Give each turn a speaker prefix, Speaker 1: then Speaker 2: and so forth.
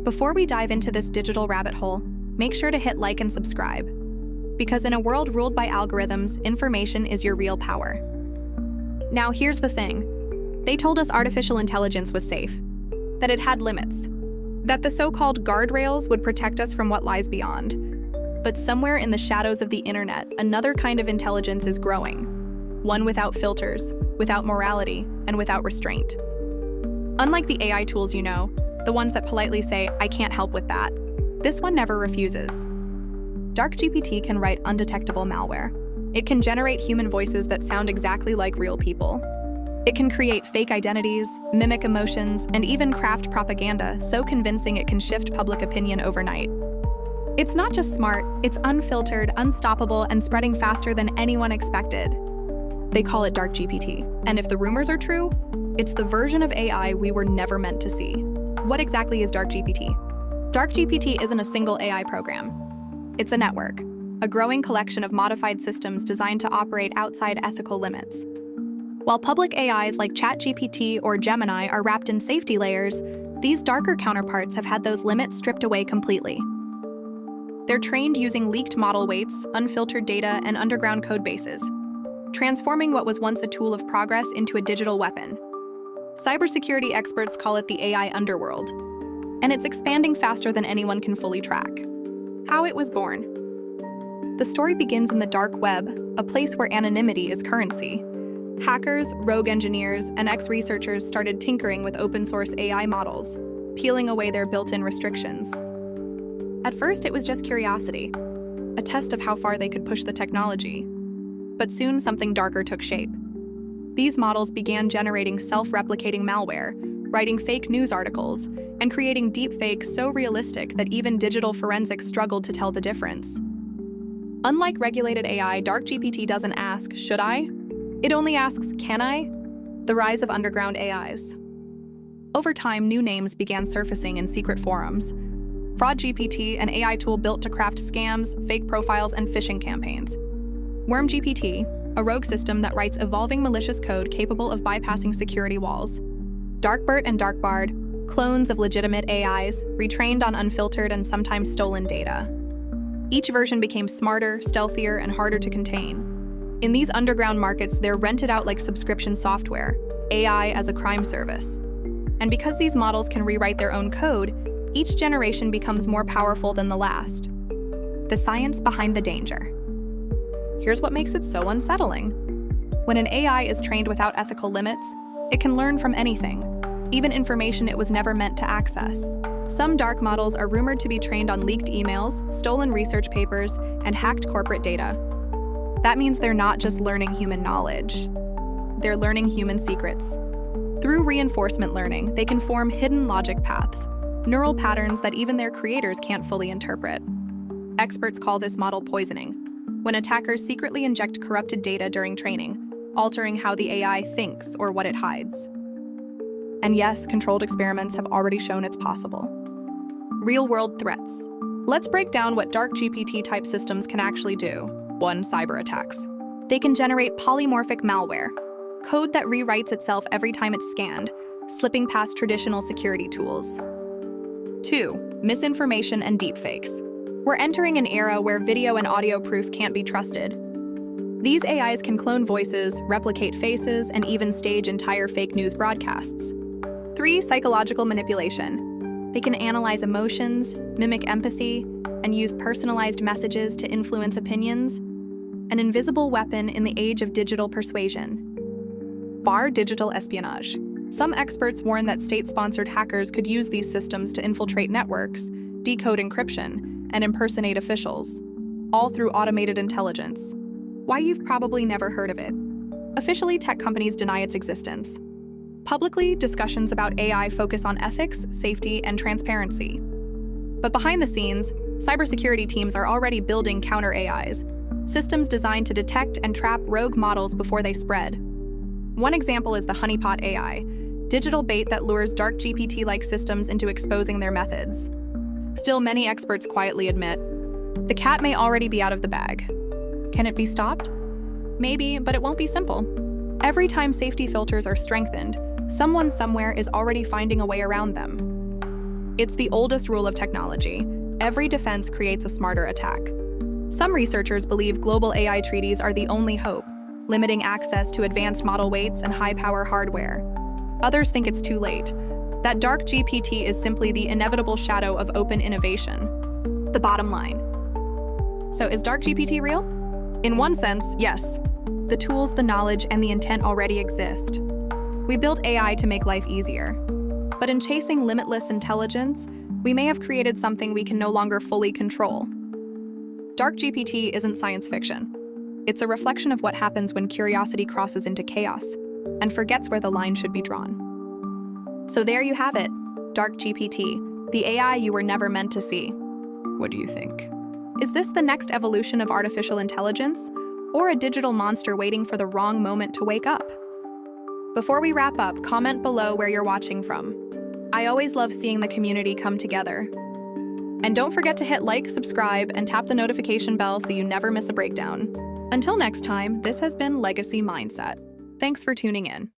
Speaker 1: Before we dive into this digital rabbit hole, make sure to hit like and subscribe. Because in a world ruled by algorithms, information is your real power. Now here's the thing. They told us artificial intelligence was safe, that it had limits, that the so-called guardrails would protect us from what lies beyond. But somewhere in the shadows of the internet, another kind of intelligence is growing. One without filters, without morality, and without restraint. Unlike the AI tools you know, the ones that politely say, "I can't help with that," this one never refuses. DarkGPT can write undetectable malware. It can generate human voices that sound exactly like real people. It can create fake identities, mimic emotions, and even craft propaganda so convincing it can shift public opinion overnight. It's not just smart, it's unfiltered, unstoppable, and spreading faster than anyone expected. They call it DarkGPT, and if the rumors are true, it's the version of AI we were never meant to see. What exactly is DarkGPT? DarkGPT isn't a single AI program. It's a network, a growing collection of modified systems designed to operate outside ethical limits. While public AIs like ChatGPT or Gemini are wrapped in safety layers, these darker counterparts have had those limits stripped away completely. They're trained using leaked model weights, unfiltered data, and underground code bases, transforming what was once a tool of progress into a digital weapon. Cybersecurity experts call it the AI underworld, and it's expanding faster than anyone can fully track. How it was born. The story begins in the dark web, a place where anonymity is currency. Hackers, rogue engineers, and ex-researchers started tinkering with open-source AI models, peeling away their built-in restrictions. At first, it was just curiosity, a test of how far they could push the technology. But soon, something darker took shape. These models began generating self-replicating malware, writing fake news articles, and creating deepfakes so realistic that even digital forensics struggled to tell the difference. Unlike regulated AI, DarkGPT doesn't ask, "Should I?" It only asks, "Can I?" The rise of underground AIs. Over time, new names began surfacing in secret forums. FraudGPT, an AI tool built to craft scams, fake profiles, and phishing campaigns. WormGPT, a rogue system that writes evolving malicious code capable of bypassing security walls. DarkBERT and DarkBARD, clones of legitimate AIs, retrained on unfiltered and sometimes stolen data. Each version became smarter, stealthier, and harder to contain. In these underground markets, they're rented out like subscription software, AI as a crime service. And because these models can rewrite their own code, each generation becomes more powerful than the last. The science behind the danger. Here's what makes it so unsettling. When an AI is trained without ethical limits, it can learn from anything, even information it was never meant to access. Some dark models are rumored to be trained on leaked emails, stolen research papers, and hacked corporate data. That means they're not just learning human knowledge. They're learning human secrets. Through reinforcement learning, they can form hidden logic paths, neural patterns that even their creators can't fully interpret. Experts call this model poisoning, when attackers secretly inject corrupted data during training, altering how the AI thinks or what it hides. And yes, controlled experiments have already shown it's possible. Real-world threats. Let's break down what DarkGPT-type systems can actually do. 1. Cyber attacks. They can generate polymorphic malware, code that rewrites itself every time it's scanned, slipping past traditional security tools. 2. Misinformation and deepfakes. We're entering an era where video and audio proof can't be trusted. These AIs can clone voices, replicate faces, and even stage entire fake news broadcasts. 3. Psychological manipulation. They can analyze emotions, mimic empathy, and use personalized messages to influence opinions. An invisible weapon in the age of digital persuasion. VAR digital espionage. Some experts warn that state-sponsored hackers could use these systems to infiltrate networks, decode encryption, and impersonate officials, all through automated intelligence. Why you've probably never heard of it. Officially, tech companies deny its existence. Publicly, discussions about AI focus on ethics, safety, and transparency. But behind the scenes, cybersecurity teams are already building counter-AIs, systems designed to detect and trap rogue models before they spread. One example is the honeypot AI, digital bait that lures DarkGPT-like systems into exposing their methods. Still, many experts quietly admit, the cat may already be out of the bag. Can it be stopped? Maybe, but it won't be simple. Every time safety filters are strengthened, someone somewhere is already finding a way around them. It's the oldest rule of technology. Every defense creates a smarter attack. Some researchers believe global AI treaties are the only hope, limiting access to advanced model weights and high-power hardware. Others think it's too late, that DarkGPT is simply the inevitable shadow of open innovation. The bottom line. So is DarkGPT real? In one sense, yes. The tools, the knowledge, and the intent already exist. We built AI to make life easier. But in chasing limitless intelligence, we may have created something we can no longer fully control. DarkGPT isn't science fiction. It's a reflection of what happens when curiosity crosses into chaos and forgets where the line should be drawn. So there you have it, DarkGPT, the AI you were never meant to see. What do you think? Is this the next evolution of artificial intelligence, or a digital monster waiting for the wrong moment to wake up? Before we wrap up, comment below where you're watching from. I always love seeing the community come together. And don't forget to hit like, subscribe, and tap the notification bell so you never miss a breakdown. Until next time, this has been Legacy Mindset. Thanks for tuning in.